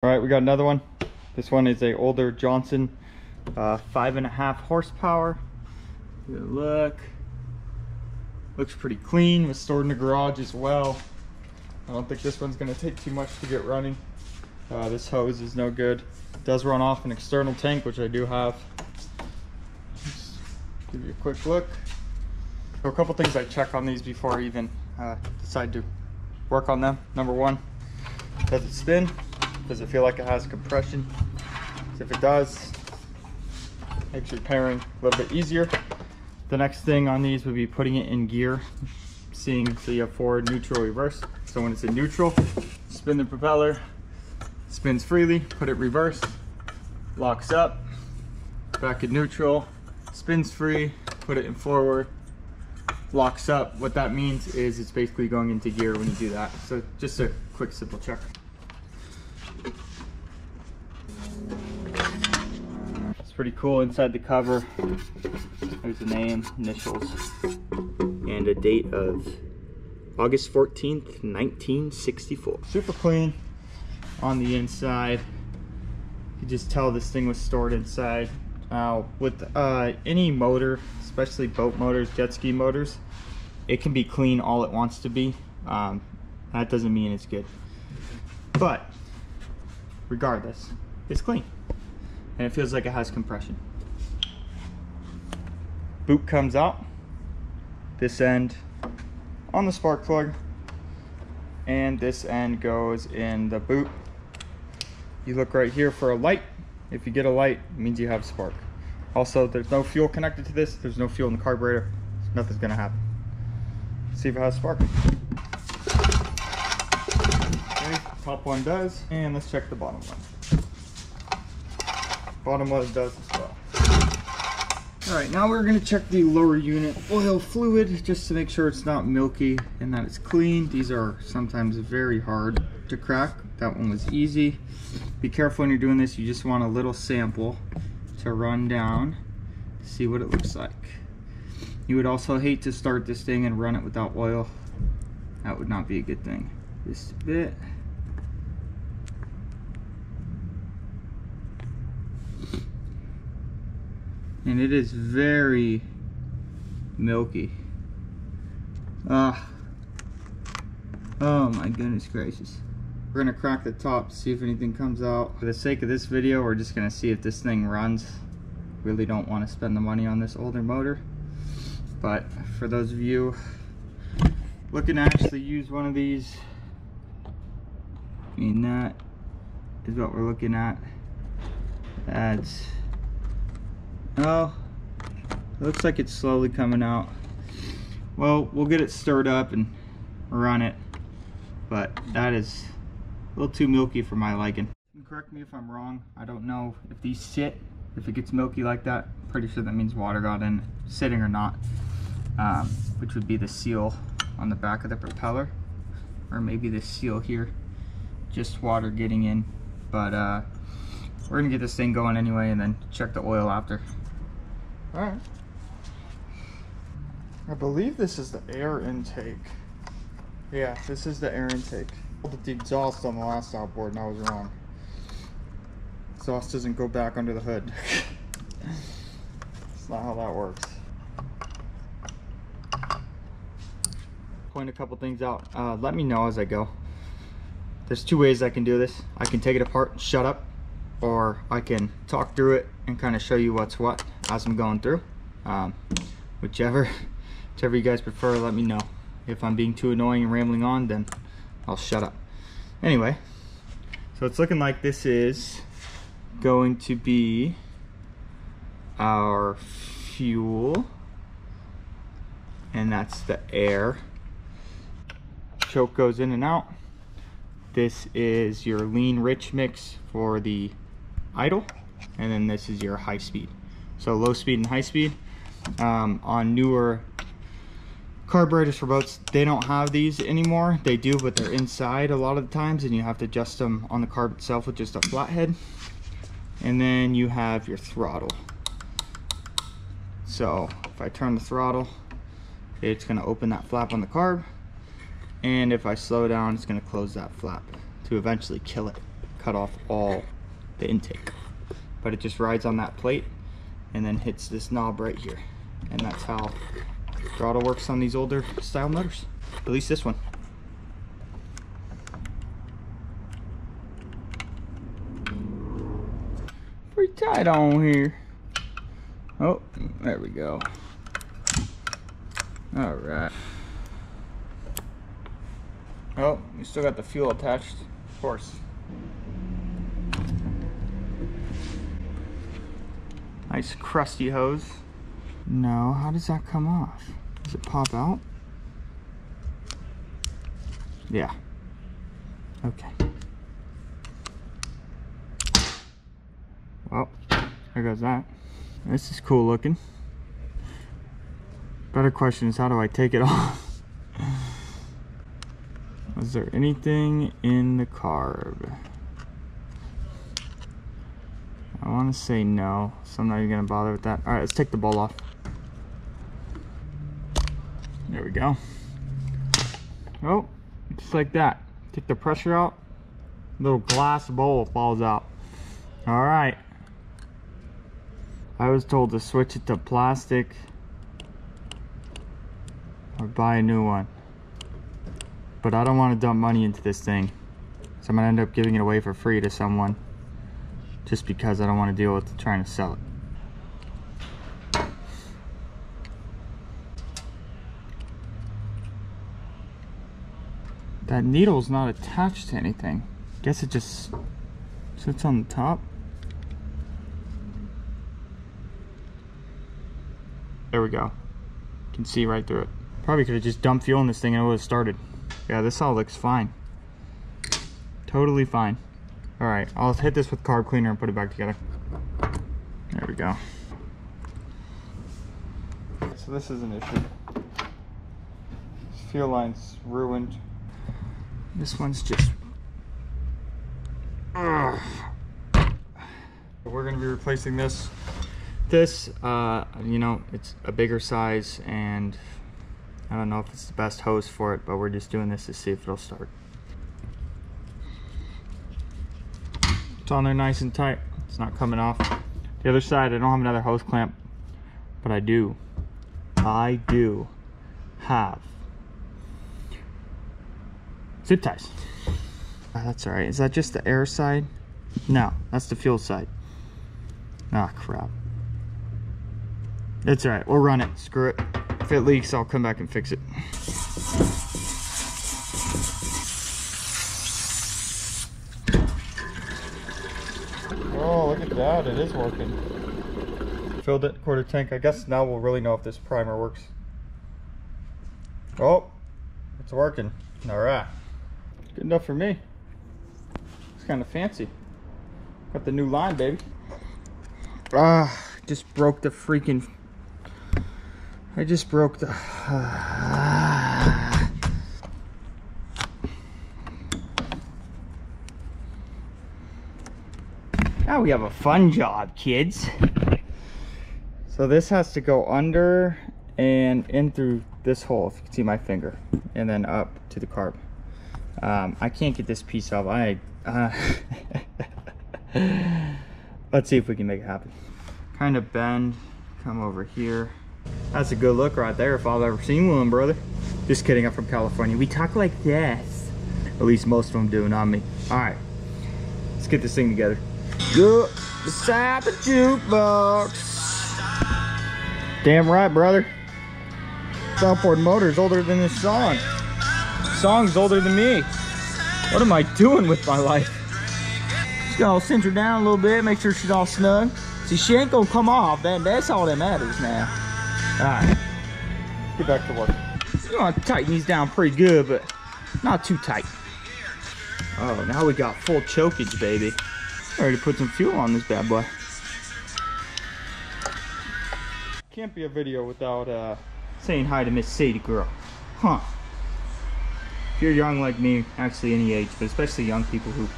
All right, we got another one. This one is a older Johnson, 5.5 horsepower. Good look. Looks pretty clean. Was stored in the garage as well. I don't think this one's gonna take too much to get running. This hose is no good. It does run off an external tank, which I do have. Just give you a quick look. So a couple things I check on these before I even decide to work on them. Number one, does it spin? Does it feel like it has compression? If it does, makes repairing a little bit easier. The next thing on these would be putting it in gear, seeing so you have forward, neutral, reverse. So when it's in neutral, spin the propeller, spins freely, put it reverse, locks up, back in neutral, spins free, put it in forward, locks up. What that means is it's basically going into gear when you do that. So just a quick, simple check. Pretty cool inside the cover. There's the name, initials, and a date of August 14th, 1964. Super clean on the inside. You can just tell this thing was stored inside. With any motor, especially boat motors, jet ski motors, it can be clean all it wants to be. That doesn't mean it's good. But regardless, it's clean. And it feels like it has compression. Boot comes out, this end on the spark plug, and this end goes in the boot. You look right here for a light. If you get a light, it means you have spark. Also, there's no fuel connected to this. There's no fuel in the carburetor. So nothing's gonna happen. Let's see if it has spark. Okay, top one does, and let's check the bottom one. Bottom one does as well. All right, now we're gonna check the lower unit oil fluid just to make sure it's not milky and that it's clean. These are sometimes very hard to crack. That one was easy. Be careful when you're doing this. You just want a little sample to run down, see what it looks like. You would also hate to start this thing and run it without oil. That would not be a good thing. Just a bit. And it is very milky. Oh my goodness gracious. We're gonna crack the top, see if anything comes out. For the sake of this video, we're just gonna see if this thing runs. Really don't want to spend the money on this older motor. But for those of you looking to actually use one of these, I mean, that is what we're looking at. That's, oh, it looks like it's slowly coming out. Well, we'll get it stirred up and run it, but that is a little too milky for my liking. Correct me if I'm wrong. I don't know if these sit, if it gets milky like that. Pretty sure that means water got in, sitting or not, which would be the seal on the back of the propeller, or maybe this seal here, just water getting in. But we're gonna get this thing going anyway and then check the oil after. All right. I believe this is the air intake. Yeah, this is the air intake. I looked at the exhaust on the last outboard and I was wrong. Exhaust doesn't go back under the hood. That's not how that works. Point a couple things out. Let me know as I go. There's two ways I can do this. I can take it apart and shut up, or I can talk through it and kind of show you what's what as I'm going through. Whichever you guys prefer, let me know. If I'm being too annoying and rambling on, then I'll shut up. Anyway, so it's looking like this is going to be our fuel, and that's the air. Choke goes in and out. This is your lean rich mix for the idle, and then this is your high speed. So low speed and high speed. On newer carburetors for boats, they don't have these anymore. They do, but they're inside a lot of the times, and you have to adjust them on the carb itself with just a flathead. And then you have your throttle. So if I turn the throttle, it's going to open that flap on the carb, and if I slow down, it's going to close that flap to eventually kill it. cut off all the intake. But it just rides on that plate and then hits this knob right here. And that's how throttle works on these older style motors. At least this one. Pretty tight on here. Oh, there we go. All right. Oh, we still got the fuel attached, of course. Nice crusty hose. No, how does that come off? Does it pop out? Yeah. Okay. Well, there goes that. This is cool looking. Better question is, how do I take it off? Is there anything in the carb? I want to say no, so I'm not even going to bother with that. Alright, let's take the bowl off. There we go. Oh, just like that. Take the pressure out. Little glass bowl falls out. Alright. I was told to switch it to plastic or buy a new one. But I don't want to dump money into this thing. So I'm going to end up giving it away for free to someone. Just because I don't want to deal with trying to sell it. That needle's not attached to anything. Guess it just sits on the top. There we go. You can see right through it. Probably could have just dumped fuel in this thing and it would have started. Yeah, this all looks fine. Totally fine. Alright, I'll hit this with carb cleaner and put it back together. There we go. So this is an issue. This fuel line's ruined. This one's just... We're going to be replacing this. This, you know, it's a bigger size and I don't know if it's the best hose for it, but we're just doing this to see if it'll start. It's on there nice and tight. It's not coming off. The other side, I don't have another hose clamp, but I do have zip ties. That's all right. Is that just the air side? No, that's the fuel side. Ah, crap. It's all right. We'll run it. Screw it. If it leaks, I'll come back and fix it. Oh, look at that. It is working. Filled it, quarter tank. I guess now we'll really know if this primer works. Oh, it's working. All right. Good enough for me. It's kind of fancy. Got the new line, baby. Just broke the freaking... I just broke the... Now we have a fun job, kids. So this has to go under and in through this hole, if you can see my finger, and then up to the carb. I can't get this piece off. Let's see if we can make it happen. Kind of bend, come over here. That's a good look right there if I've ever seen one, brother. Just kidding, I'm from California. We talk like this. At least most of them do, not me. All right, let's get this thing together. Go beside the jukebox. Damn right, brother. This outboard motor is older than this song. This song's older than me. What am I doing with my life? Just gonna cinch her down a little bit, make sure she's all snug. See, she ain't gonna come off, that's all that matters now. Alright, get back to work. You want to tighten these down pretty good, but not too tight. Oh, now we got full chokage, baby. Ready to put some fuel on this bad boy. Can't be a video without saying hi to Miss Sadie girl. Huh. If you're young like me, actually any age, but especially young people who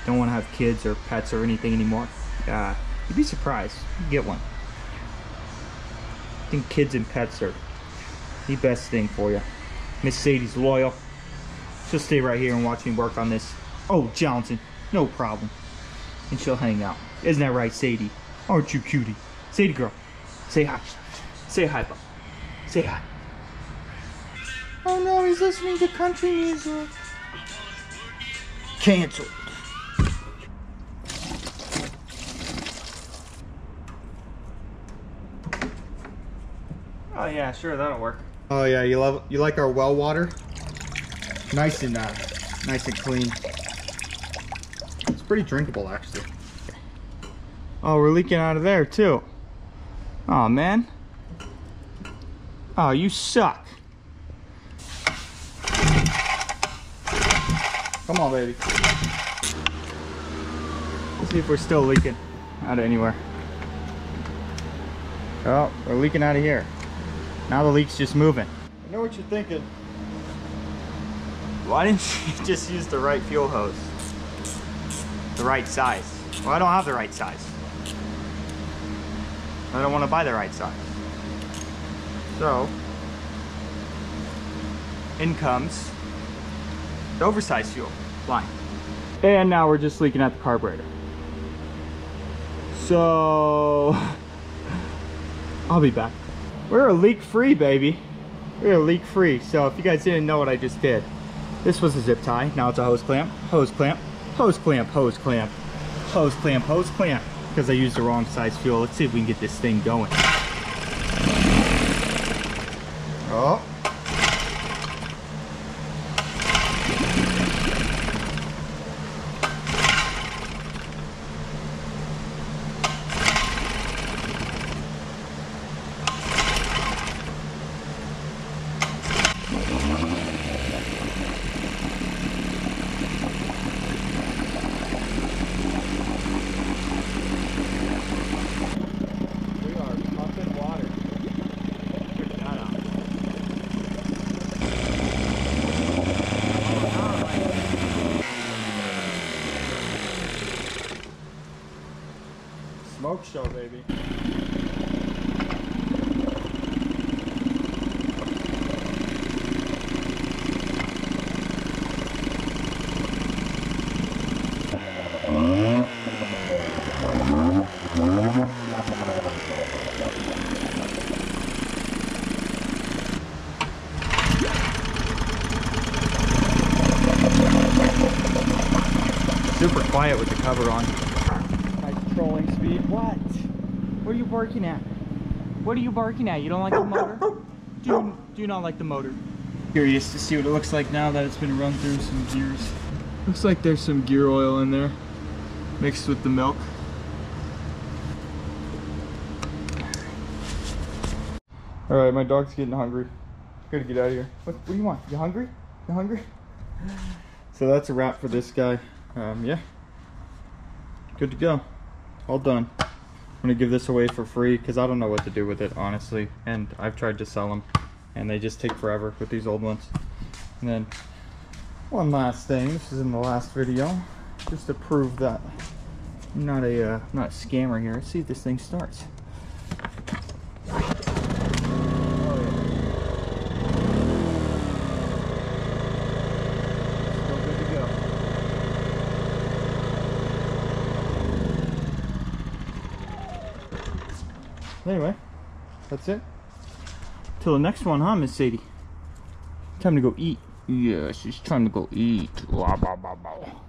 don't want to have kids or pets or anything anymore, you'd be surprised. You get one. I think kids and pets are the best thing for you. Miss Sadie's loyal. She'll stay right here and watch me work on this. Oh, Johnson. No problem. And she'll hang out. Isn't that right, Sadie? Aren't you cutie? Sadie girl, say hi. Say hi, Bob. Say hi. Oh no, he's listening to country music. Canceled. Oh yeah, sure, that'll work. Oh yeah, you like our well water? Nice and clean. It's pretty drinkable actually. Oh, we're leaking out of there too. Oh man. Oh, you suck. Come on, baby. Let's see if we're still leaking out of anywhere. Oh, we're leaking out of here. Now the leak's just moving. I know what you're thinking. Why didn't you just use the right fuel hose? The right size. Well, I don't have the right size. I don't want to buy the right size. So, in comes the oversized fuel line. And now we're just leaking at the carburetor. So, I'll be back. We're leak-free, baby. We're leak-free. So if you guys didn't know what I just did, this was a zip tie. Now it's a hose clamp, hose clamp, hose clamp, hose clamp, hose clamp, hose clamp. Because I used the wrong size fuel. Let's see if we can get this thing going. Oh. Smoke show, baby. Super quiet with the cover on. Nice trolling speed. What? What are you barking at? What are you barking at? You don't like the motor? Do you not like the motor? Curious to see what it looks like now that it's been run through some gears. Looks like there's some gear oil in there mixed with the milk. All right, my dog's getting hungry. Gotta get out of here. What do you want? You hungry? You hungry? So that's a wrap for this guy. Yeah, good to go. All done. I'm gonna give this away for free because I don't know what to do with it, honestly. And I've tried to sell them and they just take forever with these old ones. And then one last thing, this is in the last video, just to prove that I'm not a scammer here. Let's see if this thing starts. Anyway, that's it. Till the next one, huh, Miss Sadie? Time to go eat. Yes, it's time to go eat. Wow, wow, wow, wow.